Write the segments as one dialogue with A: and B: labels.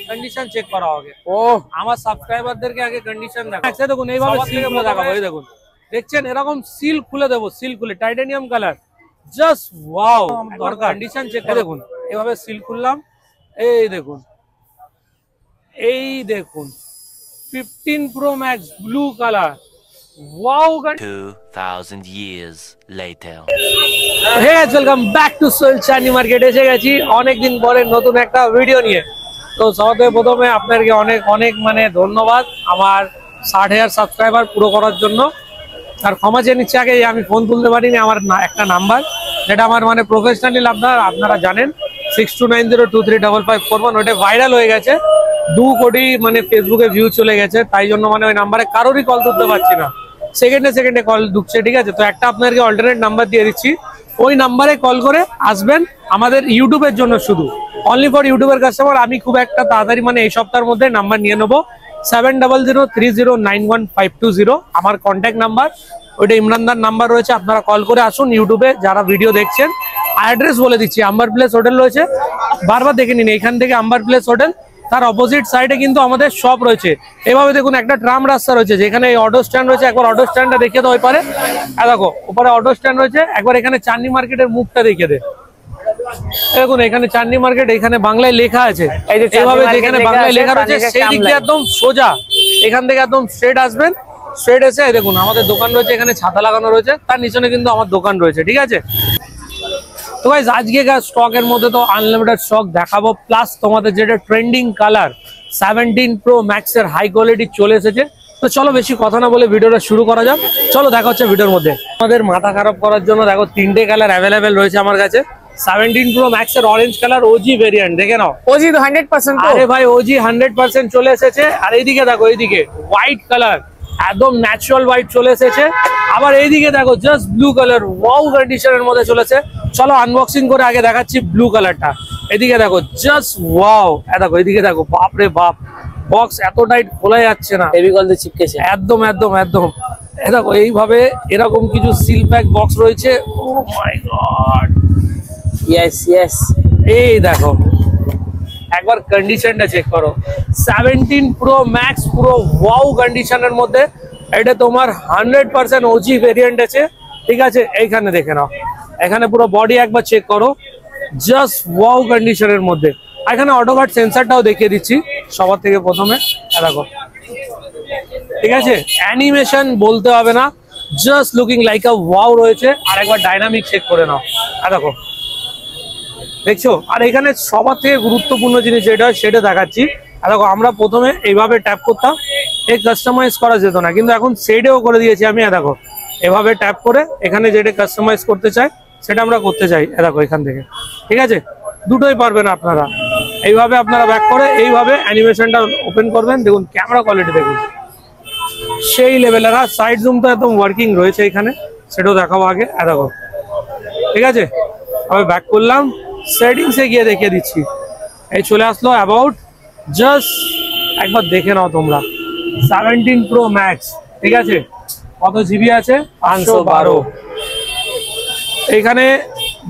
A: Condition check करा होगे ओ আমার সাবস্ক্রাইবারদেরকে আগে কন্ডিশন দেখাবো। আচ্ছা দেখুন এইভাবে সিল খুলে দেখাবো। এই দেখুন দেখছেন এরকম সিল খুলে দেবো, সিল খুলে টাইটানিয়াম কালার জাস্ট ওয়াও। দরকার কন্ডিশন চেক করে দেখুন এইভাবে সিল খুললাম। এই দেখুন এই দেখুন 15 Pro Max blue colour wow.
B: 2000 years later
A: hey welcome back to Sohel Chandni market. এসে গেছি অনেকদিন পরে নতুন একটা ভিডিও নিয়ে। তো সবাই প্রথমে আপনাদেরকে অনেক অনেক মানে ধন্যবাদ আমার 60,000 সাবস্ক্রাইবার পুরো করার জন্য। আর ক্ষমা চেয়ে নিচ্ছি আগে আমি ফোন তুলতে পারিনি। আমার একটা নাম্বার যেটা আমার মানে প্রফেশনালি আপনারা জানেন 6290235541 ওটা ভাইরাল হয়ে গেছে, 2 কোটি মানে ফেসবুকে ভিউ চলে গেছে। তাই জন্য মানে ওই নাম্বারে কারোরই কল তুলতে পারছি না, সেকেন্ডে কল ঢুকছে। ঠিক আছে, তো একটা আপনাদেরকে অল্টারনেট নাম্বার দিয়ে দিচ্ছি, ওই নাম্বারে কল করে আসবেন আমাদের ইউটিউবের জন্য, শুধু অনলি ফর ইউটিউবের কাস্টমার। আমি খুব একটা তাড়াতাড়ি মানে এই সপ্তাহের মধ্যে নাম্বার নিয়ে নেবো। 7003091520 আমার কন্ট্যাক্ট নাম্বার, ওইটা ইমরানদার নাম্বার রয়েছে। আপনারা কল করে আসুন ইউটিউবে যারা ভিডিও দেখছেন। অ্যাড্রেস বলে দিচ্ছি, আম্বার প্লেস হোটেল রয়েছে, বারবার দেখে নিন। এখান থেকে আম্বার প্লেস হোটেল, তার অপোজিট সাইডে কিন্তু আমাদের শপ রয়েছে। এভাবে দেখুন একটা ট্রাম রাস্তা রয়েছে, যেখানে অটো স্ট্যান্ড রয়েছে। একবার অটো স্ট্যান্ডটা দেখিয়ে দাও, ওই পারে দেখো ওপারে অটো স্ট্যান্ড রয়েছে। একবার এখানে চাঁদনি মার্কেটের মুখটা দেখিয়ে দে। দেখুন এখানে চাঁদনি মার্কেট, এখানে বাংলায় লেখা আছে। এইভাবে যেখানে বাংলায় লেখা রয়েছে সেই দিক দিয়ে একদম সোজা, এখান থেকে একদম স্ট্রেট আসবেন। স্ট্রেট এসে দেখুন আমাদের দোকান রয়েছে, এখানে ছাতা লাগানো রয়েছে, তার নিচনে কিন্তু আমার দোকান রয়েছে। ঠিক আছে, তো গাইস আজকে স্টকের মধ্যে তো আনলিমিটেড স্টক দেখাবো, প্লাস তোমাদের যেটা ট্রেন্ডিং কালার 17 Pro Max এর হাই কোয়ালিটি চলে এসেছে। তো চলো বেশি কথা না বলে ভিডিওটা শুরু করা যাক। চলো দেখা হচ্ছে ভিডিওর মধ্যে। আমাদের মাথা খারাপ করার জন্য দেখো 3টে কালার অ্যাভেলেবেল রয়েছে আমার কাছে। 17 Pro Max এর অরেঞ্জ কালার ওজি ভেরিয়েন্ট, দেখে নাও।
C: ওজি তো 100%।
A: আরে ভাই ওজি 100% চলে এসেছে। আর এইদিকে দেখো, এইদিকে হোয়াইট কালার একদম ন্যাচারাল হোয়াইট চলে এসেছে। আবার এইদিকে দেখো জাস্ট ব্লু কালার ওয়াও কন্ডিশনের মধ্যে চলেছে। চলো আনবক্সিং করে আগে দেখাচ্ছি ব্লু কালারটা। এদিকে দেখো জাস্ট ওয়াও, দেখো এইদিকে দেখো, বাপ রে বাপ, বক্স এত টাইট খোলা যাচ্ছে না,
C: হেভি গল দিয়ে চিপকেছে
A: একদম একদম একদম। দেখো এইভাবে এরকম কিছু সিল প্যাক বক্স রয়েছে। ও মাই গড,
C: ইয়েস ইয়েস।
A: এই দেখো একবার কন্ডিশনটা চেক করো। 17 Pro Max পুরো ওয়াও কন্ডিশনের মধ্যে। এটা তোমার 100% ওজি ভেরিয়েন্ট আছে। ঠিক আছে, এইখানে দেখে নাও, এখানে পুরো বডি একবার চেক করো, জাস্ট ওয়াও কন্ডিশনের মধ্যে। এখানে অটোকাট সেন্সারটাও দেখিয়ে দিচ্ছি সবার থেকে প্রথমে। দেখো ঠিক আছে, অ্যানিমেশন বলতে হবে না, জাস্ট লুকিং লাইক আ ওয়াও রয়েছে। আর একবার ডাইনামিক চেক করে নাও, দেখো দেখছো। আর এখানে সবার থেকে গুরুত্বপূর্ণ জিনিস যেটা সেটা দেখাচ্ছি। দেখো আমরা প্রথমে এইভাবে ট্যাপ করতাম, এই কাস্টমাইজ করা যেত না, কিন্তু এখন সেটাও করে দিয়েছি আমি। দেখো এভাবে ট্যাপ করে এখানে যেটা কাস্টমাইজ করতে চাই সেটা আমরা করতে চাই। দেখো এখান থেকে, ঠিক আছে, দুটোই পারবেন আপনারা। এইভাবে আপনারা ব্যাক করে এইভাবে অ্যানিমেশনটা ওপেন করবেন। দেখুন ক্যামেরা কোয়ালিটি দেখুন সেই লেভেলের। আর সাইড জুম তো একদম ওয়ার্কিং রয়েছে এখানে, সেটাও দেখাবো আগে। দেখো ঠিক আছে, আমি ব্যাক করলাম, সেটিংসে গিয়ে দেখিয়ে দিচ্ছি। এই চলে আসলো অ্যাবাউট, জাস্ট একবার দেখে নাও তোমরা। 17 Pro Max, ঠিক আছে, কত জিবি আছে? 512। এখানে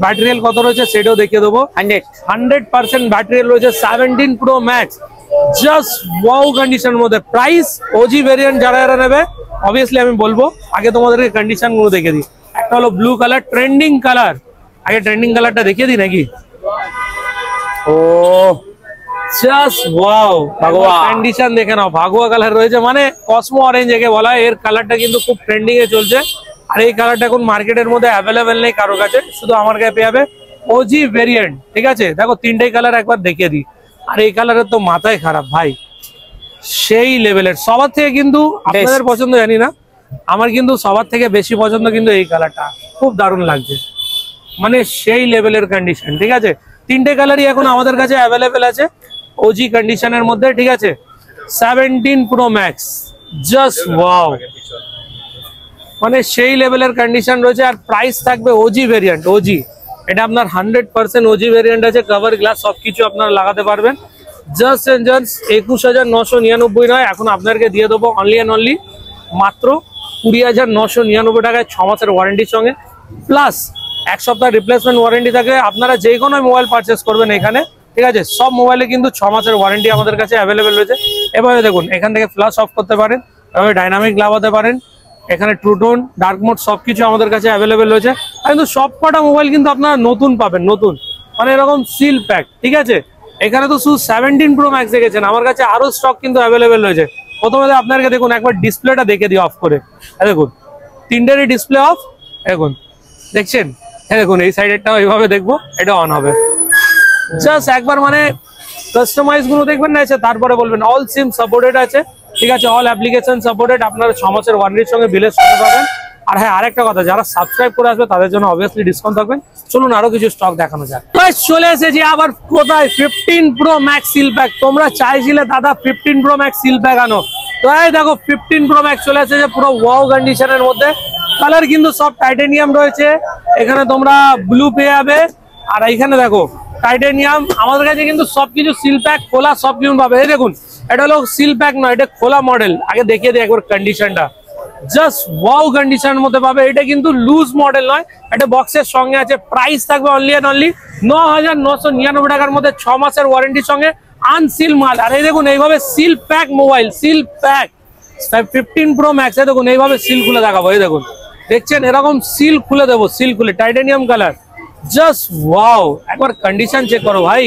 A: ব্যাটারি কত রয়েছে সেটাও দেখিয়ে দেবো। 100% ব্যাটারি রয়েছে 17 Pro Max, জাস্ট ওয়াও কন্ডিশনের মধ্যে। প্রাইস ওজি ভেরিয়েন্ট যারা যারা নেবে অবভিয়াসলি আমি বলবো, আগে তোমাদেরকে কন্ডিশন গুলো দেখে দিই। একটা হলো ব্লু কালার, ট্রেন্ডিং কালার। আগে ট্রেন্ডিং কালারটা দেখিয়ে দিই নাকি? ও জাস্ট ওয়াও, ভাগোয়া কন্ডিশন দেখে নাও, ভাগোয়া কালার রয়েছে, মানে কসমো অরেঞ্জ একে বলা হয়। এর কালারটা কিন্তু খুব ট্রেন্ডিং এ চলছে। আর এই কালারটা এখন মার্কেটের মধ্যে অ্যাভেলেবেল নেই কারোর কাছে, শুধু আমার কাছে পেয়ে যাবে ওজি ভেরিয়েন্ট। ঠিক আছে, দেখো 3টে কালার একবার দেখিয়ে দিই। আর এই কালারের তো মাথায় খারাপ ভাই, সেই লেভেলের। সবার থেকে কিন্তু আপনাদের পছন্দ জানি না, আমার কিন্তু সবার থেকে বেশি পছন্দ কিন্তু এই কালারটা, খুব দারুণ লাগছে, মানে সেই লেভেলের কন্ডিশন। ঠিক আছে, 3টে কালারই এখন আমাদের কাছে অ্যাভেলেবেল আছে ওজি কন্ডিশনের মধ্যে। ঠিক আছে, 17 Pro Max, জাস্ট ওয়াও, মানে সেই লেভেলের কন্ডিশন রয়েছে। আর প্রাইস থাকবে ওজি ভেরিয়েন্ট, ওজি, এটা আপনার 100% ওজি ভেরিয়েন্ট আছে। কভার গ্লাস সবকিছু আপনারা লাগাতে পারবেন। জাস্ট এন্ড জাস্ট 21,999 নয়, এখন আপনাদেরকে দিয়ে দেবো অনলি অ্যান্ড অনলি মাত্র 20,999 টাকায় 6 মাসের ওয়ারেন্টির সঙ্গে, প্লাস 1 সপ্তাহ রিপ্লেসমেন্ট ওয়ারেন্টি থাকে। আপনারা যে কোনো মোবাইল পারচেস করবেন এখানে, ঠিক আছে, সব মোবাইলে কিন্তু 6 মাসের ওয়ারেন্টি আমাদের কাছে অ্যাভেলেবেল রয়েছে। এভাবে দেখুন, এখান থেকে ফ্ল্যাশ অফ করতে পারেন, এভাবে ডাইনামিক লাগাতে পারেন, এখানে ট্রুটোন, ডার্ক মোড সবকিছু আমাদের কাছে অ্যাভেলেবেল রয়েছে। কিন্তু সব কটা মোবাইল কিন্তু আপনারা নতুন পাবেন, নতুন মানে এরকম সিল প্যাক, ঠিক আছে। এখানে তো শুধু 17 প্রো ম্যাক্স দেখেছেন, আমার কাছে আরো স্টক কিন্তু অ্যাভেলেবেল রয়েছে। প্রথমে আপনাকে দেখুন, একবার ডিসপ্লেটা দেখে দিই অফ করে, দেখুন তিনটেরই ডিসপ্লে অফ, দেখুন দেখছেন, দেখুন এই সাইডেরটাও এইভাবে দেখবো, এটা অন হবে। জাস্ট একবার মানে কাস্টমাইজ গুলো দেখবেন না, আছে তারপরে বলবেন। অল সিম সাপোর্টেড আছে, ঠিক আছে, অল অ্যাপ্লিকেশন সাপোর্টেড। আপনারা 6 মাসের ওয়ারেন্টির সঙ্গে বিলের সঙ্গে পাবেন। আর হ্যাঁ, আরেকটা কথা, যারা সাবস্ক্রাইব করে আসবে তাদের জন্য অবভিয়াসলি ডিসকাউন্ট থাকবেন। চলুন আরো কিছু স্টক দেখানো যাক। চলে এসেছি আবার কোথায়, 15 প্রো ম্যাক্স সিল প্যাক। তোমরা চাইছিলে দাদা 15 প্রো ম্যাক্স সিল প্যাক আনো, তো এই দেখো 15 প্রো ম্যাক্স চলে এসেছে পুরো ওয়াও কন্ডিশনের মধ্যে। কালার কিন্তু সব টাইটানিয়াম রয়েছে, এখানে তোমরা ব্লু পেয়ে যাবে। আর এইখানে দেখো টাইটানিয়াম, আমাদের কাছে কিন্তু সবকিছু সিল প্যাক খোলা সব কিছু পাবে। এই দেখুন, এটা হলো সিল প্যাক নয়, এটা খোলা মডেল। আগে দেখিয়ে দিই একবার কন্ডিশনটা, জাস্ট ওয়াও কন্ডিশনের মধ্যে পাবে। এটা কিন্তু লুজ মডেল নয়, এটা বক্সের সঙ্গে আছে। প্রাইস থাকবে অনলি এন্ড অনলি 9,999 টাকার মধ্যে 6 মাসের ওয়ারেন্টির সঙ্গে, আনসিল মাল। আর এই দেখুন এইভাবে seal pack mobile, seal pack 15 pro max. এই দেখুন এইভাবে সিল খুলে দেখাবো, এই দেখুন দেখছেন, এরকম সিল খুলে দেবো, সিল খুলে টাইটানিয়াম কালার, জাস্ট ওয়াও। একবার কন্ডিশন চেক করো ভাই,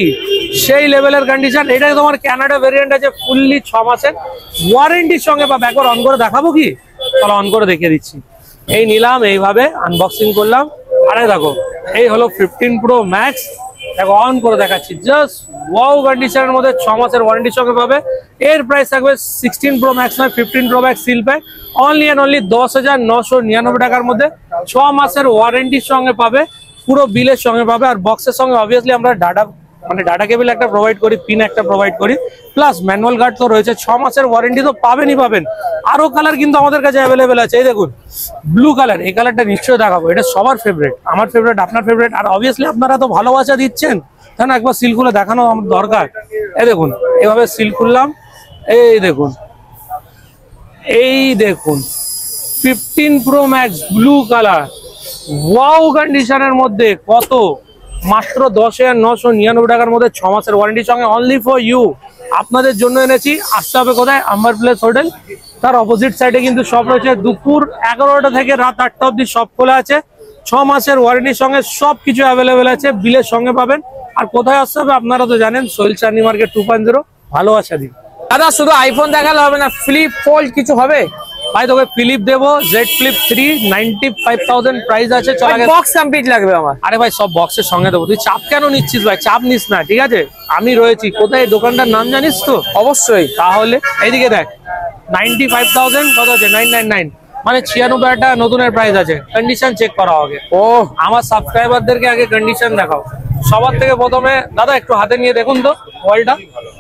A: সেই লেভেলের কন্ডিশন। এটা তোমার কানাডা ভেরিয়েন্ট আছে, ফুললি 6 মাসের ওয়ারেন্টির সঙ্গে পাবে। একবার অন করে দেখাবো কি, তাহলে অন করে দেখিয়ে দিচ্ছি। এই নিলাম, এইভাবে আনবক্সিং করলাম, আরে দেখো এই হলো 15 প্রো ম্যাক্স। দেখো অন করে দেখাচ্ছি, জাস্ট ওয়াও কন্ডিশনের মধ্যে 6 মাসের ওয়ারেন্টির সঙ্গে পাবে। এর প্রাইস থাকবে 16 প্রো ম্যাক্স নয়, 15 pro max seal pack, only and only 10,999 টাকার মধ্যে 6 মাসের ওয়ারেন্টির সঙ্গে পাবে, পুরো বিলের সঙ্গে পাবে। আর বক্সের সঙ্গে অবভিয়াসলি আমরা ডাটা কেবল একটা প্রোভাইড করি, পিন একটা প্রোভাইড করি, প্লাস ম্যানুয়াল গার্ড তো রয়েছে। 6 মাসের ওয়ারেন্টি তো পাবেনই পাবেন। আরো কালার কিন্তু আমাদের কাছে অ্যাভেলেবেল আছে। এই দেখুন ব্লু কালার, এই কালারটা নিশ্চয়ই দেখাবো, এটা সবার ফেভারিট, আমার ফেভারিট, আপনার ফেভারিট। আর অবভিয়াসলি আপনারা তো ভালোবাসা দিচ্ছেন, তাই না, একবার সিল খুলে দেখানো আমার দরকার। এই দেখুন এভাবে সিল খুললাম, এই দেখুন, এই দেখুন 15 pro max blue colour wow কন্ডিশনের মধ্যে, কত মাত্র 10,999 টাকার মধ্যে 6 মাসের ওয়ারেন্টির সঙ্গে, অনলি ফর ইউ। আপনাদের জন্য এনেছি। আসতে হবে কোথায়, আম্বার প্লেস হোটেল, তার অপোজিট সাইডে কিন্তু সব রয়েছে। দুপুর 11টা থেকে রাত 8টা অবধি সব খোলা আছে। 6 মাসের ওয়ারেন্টির সঙ্গে সবকিছু অ্যাভেলেবেল আছে, বিলের সঙ্গে পাবেন। আর কোথায় আসতে হবে আপনারা তো জানেন, সোহেল চাঁদনি মার্কেট 2.0। ভালোবাসা দিন
C: দাদা। শুধু আইফোন দেখালে হবে না, ফ্লিপ ফোল্ড কিছু হবে
A: ভাই? তোকে ফিলিপ দেবো, জেড ফ্লিপ 3, 95,000 প্রাইস আছে। চল আগে
C: বক্স কমপ্লিট লাগবে আমার।
A: আরে ভাই সব বক্সের সঙ্গে দেবো, তুই চাপ কেন নিচ্ছিস ভাই? চাপ নিস না, ঠিক আছে, আমি রয়েছি। কোথায় দোকানটার নাম জানিস তো?
C: অবশ্যই।
A: তাহলে এইদিকে দেখ, 95,000 কত আছে, 999, মানে 96 টাকা নতুনের প্রাইস আছে। কন্ডিশন চেক করা আগে।
C: ও
A: আমার সাবস্ক্রাইবারদেরকে আগে কন্ডিশন দেখাও। সবার থেকে প্রথমে দাদা একটু হাতে নিয়ে দেখুন তো মোবাইলটা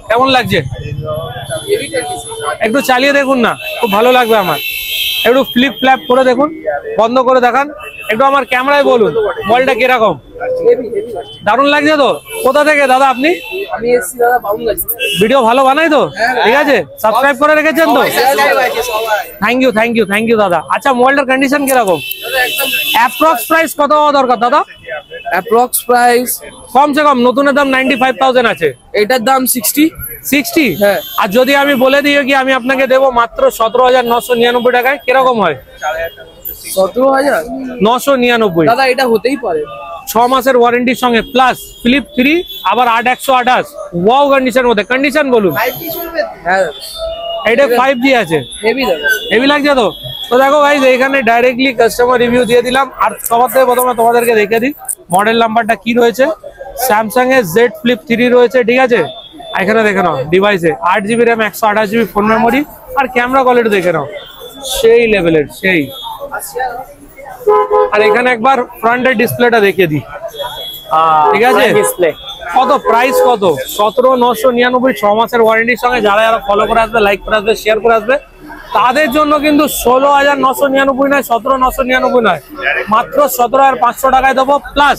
A: কেমন লাগছে, একটু চালিয়ে দেখুন না, খুব ভালো লাগবে আমার। একটু ফ্লিপ ফ্ল্যাপ করে দেখুন, বন্ধ করে দেখান, একটু আমার ক্যামেরায় বলুন মোবাইলটা কিরকম। দারুণ লাগছে তো? কোথা থেকে দাদা আপনি?
C: আমি এসছি দাদা বাউনগাছি।
A: ভিডিও ভালো বানাই তো? ঠিক আছে, সাবস্ক্রাইব করে রেখেছেন তো? Thank you thank you thank you দাদা। আচ্ছা মোবাইলটার কন্ডিশন কিরকম? অ্যাপ্রক্স প্রাইস কত হওয়া দরকার দাদা?
C: অ্যাপ্রক্স প্রাইস
A: কমসে কম নতুনের দাম 95,000 আছে,
C: এটার দাম
A: 60।
C: হ্যাঁ।
A: আর যদি আমি বলে দিই কি আমি আপনাকে দেবো মাত্র 17,999 টাকায়, কিরকম হয়?
C: 17,999 দাদা, এটা হতেই পারে।
A: 6 মাসের ওয়ারেন্টির সঙ্গে, প্লাস ফ্লিপ 3, আবার 8/128 ওয়াও কন্ডিশনের মধ্যে। কন্ডিশন বলুন।
C: হ্যাঁ
A: এটা 5G আছে,
C: হেভি দাদা,
A: হেভি লাগছে তো? তো দেখো গাইস, এখানে ডাইরেক্টলি কাস্টমার রিভিউ দিয়ে দিলাম। আর সবার থেকে প্রথমে তোমাদেরকে দেখে দিই মডেল নাম্বারটা কি রয়েছে। স্যামসাং এর জেড ফ্লিপ 3 রয়েছে, ঠিক আছে। এখানে দেখে নাও ডিভাইসে 8GB RAM, 128GB phone memory, আর ক্যামেরা কোয়ালিটি দেখে নাও সেই লেভেলের, সেই। আর এখানে একবার ফ্রন্টের ডিসপ্লেটা দেখিয়ে দিই, ঠিক আছে।
C: ডিসপ্লে
A: কত প্রাইস কত? 17,999, 6 মাসের ওয়ারেন্টির সঙ্গে। যারা যারা ফলো করে আসবে, লাইক করে আসবে, শেয়ার করে আসবে, তাদের জন্য কিন্তু 16,999 নয়, 17,999 নয়, মাত্র 17,500 টাকায় দেবো। প্লাস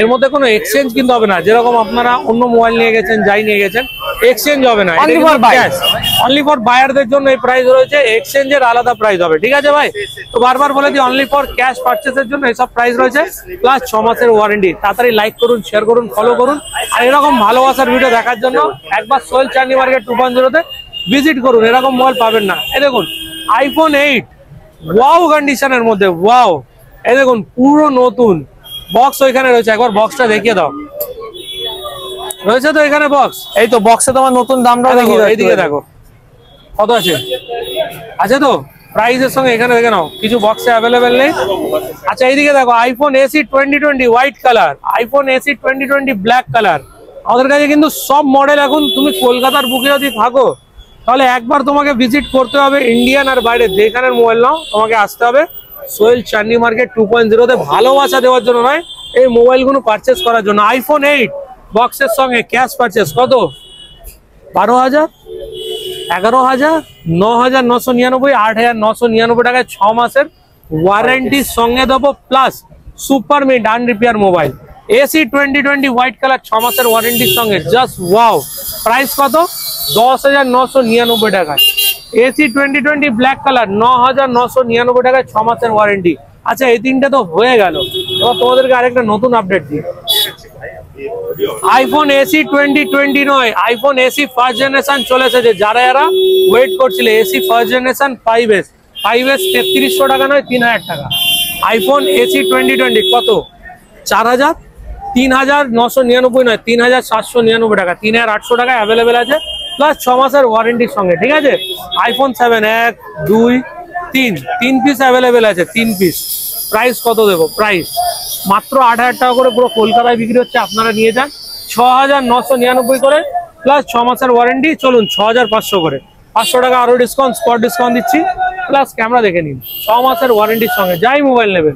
A: এর মধ্যে কোনো এক্সচেঞ্জ কিন্তু হবে না। যেরকম আপনারা অন্য মোবাইল নিয়ে গেছেন, যাই নিয়ে গেছেন, এক্সচেঞ্জ হবে না,
C: Only for buyer.
A: Only for বায়ারদের জন্য এই প্রাইস রয়েছে, এক্সচেঞ্জের আলাদা প্রাইস হবে, ঠিক আছে ভাই? তো বারবার বলে দিই অনলি ফর ক্যাশ পারচেসের জন্য এইসব প্রাইস রয়েছে, প্লাস 6 মাসের ওয়ারেন্টি। তাড়াতাড়ি লাইক করুন, শেয়ার করুন, ফলো করুন, আর এরকম ভালোবাসার ভিডিও দেখার জন্য একবার সোহেল চাঁদনি মার্কেট 2.0 তে ভিজিট করুন, এরকম মোবাইল পাবেন না। এই দেখুন আইফোন 8 ওয়াও কন্ডিশনের মধ্যে, ওয়াও, এই দেখুন পুরো নতুন বক্স ওইখানে রয়েছে, একবার বক্সটা দেখিয়ে দাও। রয়েছে তো এখানে বক্স,
C: এই তো বক্সে তোমার নতুন দামটা
A: দেখো এইদিকে দেখো কত আছে, আছে তো প্রাইসের সঙ্গে, এখানে দেখে নাও কিছু বক্সে অ্যাভেলেবেল নেই। আচ্ছা এইদিকে দেখো iPhone AC 2020 white colour, iPhone AC 2020 black colour. আমাদের কাছে কিন্তু সব মডেল, এখন তুমি কলকাতার বুকে যদি থাকো তাহলে একবার তোমাকে ভিজিট করতে হবে, ইন্ডিয়ান আর বাইরে যেখানের মোবাইল নাও তোমাকে আসতে হবে সোহেল চাঁদনি মার্কেট 2.0 তে, ভালোবাসা দেওয়ার জন্য নয়, এই মোবাইলগুলো পারচেস করার জন্য। আইফোন 8 বক্সের সঙ্গে ক্যাশ পারচেস কত, 12,000, 11,000, 9,999, 8,999 টাকায় 6 মাসের ওয়ারেন্টির সঙ্গে দেবো, plus super mid unrepair mobile. AC 2020 white colour 6 মাসের ওয়ারেন্টির সঙ্গে, জাস্ট ওয়াও। প্রাইস কত, 10,999 টাকায়। এসি 2020 ব্ল্যাক কালার 9,999 টাকায় 6 মাসের ওয়ারেন্টি। আচ্ছা এই তিনটা তো হয়ে গেল, এবার তোমাদেরকে আরেকটা নতুন আপডেট দিই। আইফোন এসি 2020 নয়, আইফোন এসি ফার্স্ট জেনারেশন চলে এসেছে, যারা যারা ওয়েট করছিলে এসি ফার্স্ট জেনারেশন 5S 3300 টাকা নয়, 3,000 টাকা। আইফোন এসি 2020 কত, 4,000, 3,999 নয়, 3,799 টাকা, 3,800 টাকা অ্যাভেলেবেল আছে, প্লাস 6 মাসের ওয়ারেন্টির সঙ্গে, ঠিক আছে? আইফোন 7 1 2 3 পিস অ্যাভেলেবেল আছে, 3 পিস। প্রাইস কত দেবো, প্রাইস মাত্র 8,000 টাকা করে, পুরো কলকাতায় বিক্রি হচ্ছে, আপনারা নিয়ে যান 6,999 করে, প্লাস 6 মাসের ওয়ারেন্টি। চলুন 6,500 করে, 500 টাকা আরো ডিসকাউন্ট, স্পট ডিসকাউন্ট দিচ্ছি, প্লাস ক্যামেরা দেখে নিন 6 মাসের ওয়ারেন্টির সঙ্গে। যাই মোবাইল নেবেন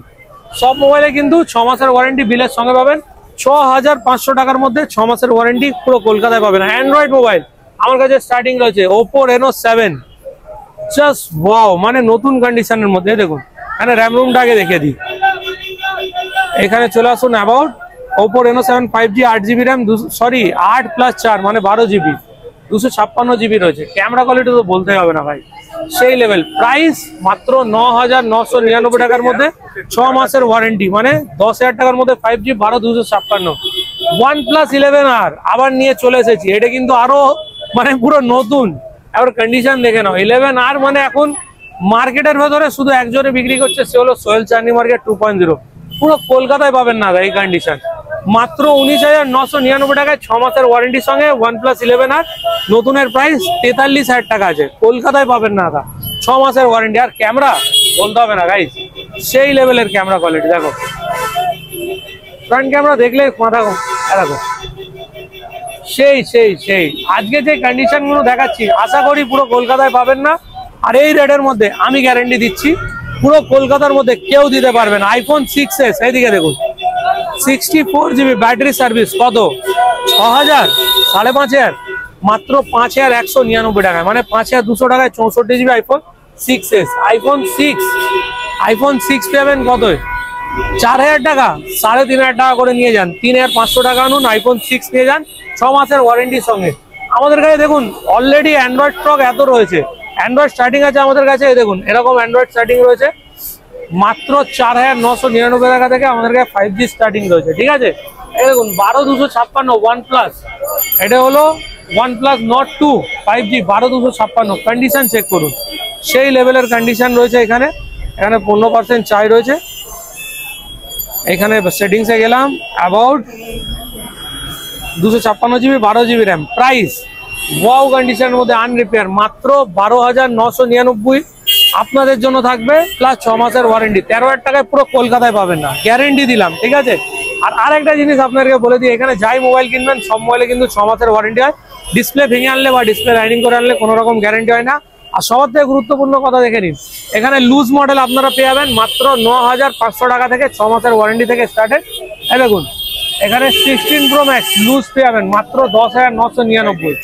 A: সব মোবাইলে কিন্তু 6 মাসের ওয়ারেন্টি বিলের সঙ্গে পাবেন, 6,500 টাকার মধ্যে 6 মাসের ওয়ারেন্টি পুরো কলকাতায় পাবেন। অ্যান্ড্রয়েড মোবাইল আমার কাছে স্টার্টিং রয়েছে ওপো রেনো 7, জাস্ট ওয়াও, মানে নতুন কন্ডিশনের মধ্যে। দেখুন এখানে র্যাম রুমটা আগে দেখে দিই, এখানে চলে আসুন about Oppo Reno 7 5G 8GB RAM, sorry 8 + 4 মানে 12GB, 256 GB রয়েছে। ক্যামেরা কোয়ালিটি তো বলতেই হবে না ভাই, সেই লেভেল। প্রাইস মাত্র 9,999 টাকার মধ্যে 6 মাসের ওয়ারেন্টি, মানে 10,000 টাকার মধ্যে 5G 12 256। OnePlus 11R আবার নিয়ে চলে এসেছি, এটা কিন্তু আরো মানে পুরো নতুন, আবার কন্ডিশন দেখে নাও। 11R মানে এখন মার্কেটের ভেতরে শুধু একজনে বিক্রি করছে, সে হলো সোহেল চাঁদনি মার্কেট 2.0। পুরো কলকাতায় পাবেন না এই কন্ডিশন, মাত্র 19,999 টাকায় 6 মাসের ওয়ারেন্টির সঙ্গে OnePlus 11R। নতুনের প্রাইস 43,000 টাকা আছে, কলকাতায় পাবেন না দা, 6 মাসের ওয়ারেন্টি। আর ক্যামেরা বলতে হবে না গাইস, সেই লেভেলের ক্যামেরা কোয়ালিটি। দেখো ফ্রন্ট ক্যামেরা দেখলে মাথা দেখো, সেই সেই সেই। আজকে যে কন্ডিশন গুলো দেখাচ্ছি আশা করি পুরো কলকাতায় পাবেন না, আর এই রেটের মধ্যে আমি গ্যারান্টি দিচ্ছি পুরো কলকাতার মধ্যে কেউ দিতে পারবে না। আইফোন 6s এইদিকে দেখুন, 64GB ব্যাটারি সার্ভিস কত, 6,000, 5,500, মাত্র 5,199 টাকায়, মানে 5,200 টাকায় 64GB আইফোন 6s। আইফোন 6 পাবেন কত, 4,000 টাকা, 3,500 টাকা করে নিয়ে যান, 3,500 টাকা আনুন, আইফোন 6 নিয়ে যান 6 মাসের ওয়ারেন্টির সঙ্গে। আমাদের কাছে দেখুন অলরেডি অ্যান্ড্রয়েড স্টক এত রয়েছে, অ্যান্ড্রয়েড স্টার্টিং আছে আমাদের কাছে, দেখুন এরকম অ্যান্ড্রয়েড স্টার্টিং রয়েছে মাত্র 4,999 টাকা থেকে আমাদের কাছে 5G স্টার্টিং রয়েছে, ঠিক আছে? এই দেখুন 12,256 OnePlus, এটা হলো OnePlus Nord 2 5G 12,256, condition check করুন, সেই লেভেলের কন্ডিশন রয়েছে। এখানে 15% চাই রয়েছে। এখানে সেটিংসে গেলাম, about 256GB 12GB RAM, price wow কন্ডিশনের মধ্যে আনরিপেয়ার, মাত্র 12,999 আপনাদের জন্য থাকবে, প্লাস 6 মাসের ওয়ারেন্টি। 13,000 টাকায় পুরো কলকাতায় পাবেন না, গ্যারেন্টি দিলাম, ঠিক আছে? আর আরেকটা জিনিস আপনাদেরকে বলে দিই, এখানে যাই মোবাইল কিনবেন সব মোবাইলে কিন্তু 6 মাসের ওয়ারেন্টি হয়। ডিসপ্লে ভেঙে আনলে বা ডিসপ্লে লাইনিং করে আনলে কোনো রকম গ্যারেন্টি হয় না। আর সবার থেকে গুরুত্বপূর্ণ কথা দেখে নিন, এখানে লুজ মডেল আপনারা পেয়ে যাবেন মাত্র 9,500 টাকা থেকে, 6 মাসের ওয়ারেন্টি থেকে স্টার্টেড। এই দেখুন এখানে 16 Pro Max লুজ পেয়ে যাবেন মাত্র 10,999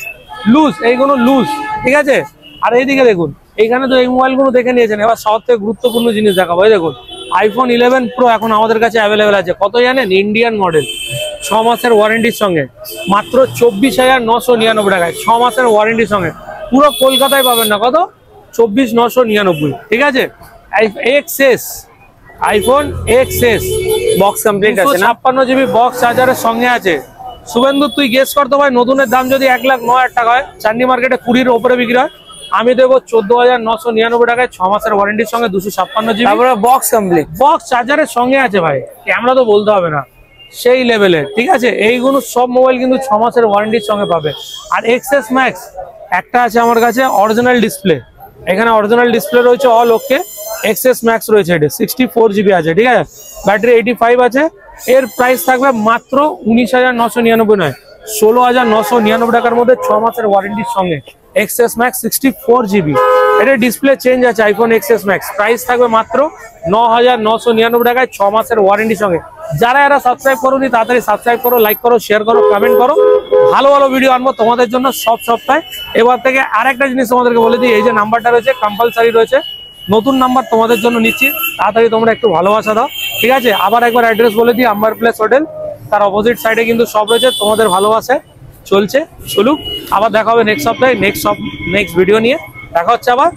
A: লুজ, এইগুলো লুজ, ঠিক আছে? আর এইদিকে দেখুন, এইখানে তো এই মোবাইলগুলো দেখে নিয়েছেন, এবার সব থেকে গুরুত্বপূর্ণ জিনিস দেখাবো। এই দেখুন আইফোন 11 Pro এখন আমাদের কাছে অ্যাভেলেবেল আছে, কত জানেন? ইন্ডিয়ান মডেল, 6 মাসের ওয়ারেন্টির সঙ্গে মাত্র 24,999 টাকায় 6 মাসের ওয়ারেন্টির সঙ্গে। পুরো কলকাতায় পাবেন না, কত? 24,999। ঠিক আছে, XS iPhone XS
C: box complete আছে না?
A: 56 জিবি বক্স চার্জারের সঙ্গে আছে। শুভেন্দু তুই গেস করতে ভাই, নতুনের দাম যদি 1,09,000 টাকা হয়, চান্দি মার্কেটে 20-এর উপরে বিক্রি হয়, আমি দেবো 14,999 টাকায় 6 মাসের ওয়ারেন্টির সঙ্গে 256 জিবি।
C: তারপরে বক্স কমপ্লিট,
A: বক্স চার্জারের সঙ্গে আছে ভাই, ক্যামেরা তো বলতে হবে না, সেই লেভেলের। ঠিক আছে, এইগুলো সব মোবাইল কিন্তু 6 মাসের ওয়ারেন্টির সঙ্গে পাবে। আর এক্সএস ম্যাক্স একটা আছে আমার কাছে, অরিজিনাল ডিসপ্লে, এখানে অরিজিনাল ডিসপ্লে রয়েছে, অল ওকে। এক্সএস ম্যাক্স রয়েছে, এটা 64 জিবি আছে। ঠিক আছে, ব্যাটারি 85 আছে। এর প্রাইস থাকবে মাত্র 19,999 নয়, 16,999 টাকার মধ্যে 6 মাসের ওয়ারেন্টির সঙ্গে এক্সএস ম্যাক্স 64 জিবি। এটা ডিসপ্লে চেঞ্জ আছে আইফোন এক্সএস ম্যাক্স, প্রাইস থাকবে মাত্র 9,999 টাকায় 6 মাসের ওয়ারেন্টির সঙ্গে। যারা এরা সাবস্ক্রাইব করোনি তাড়াতাড়ি সাবস্ক্রাইব করো, লাইক করো, শেয়ার করো, কমেন্ট করো। ভালো ভালো ভিডিও আনবো তোমাদের জন্য সব সপ্তাহে। এবার থেকে আরেকটা জিনিস তোমাদেরকে বলে দিই, এই যে নাম্বারটা রয়েছে কম্পালসারি রয়েছে, নতুন নাম্বার তোমাদের জন্য নিচ্ছি, তাড়াতাড়ি তোমরা একটু ভালোবাসা দাও। ঠিক আছে, আবার একবার অ্যাড্রেস বলে দিই, আম্বার প্লেস হোটেল, তার অপোজিট সাইডে কিন্তু সব রয়েছে। তোমাদের ভালোবাসায় চলছে চলুক, আবার দেখা হবে নেক্সট সপ্তাহে নেক্সট ভিডিও নিয়ে। দেখা হচ্ছে আবার।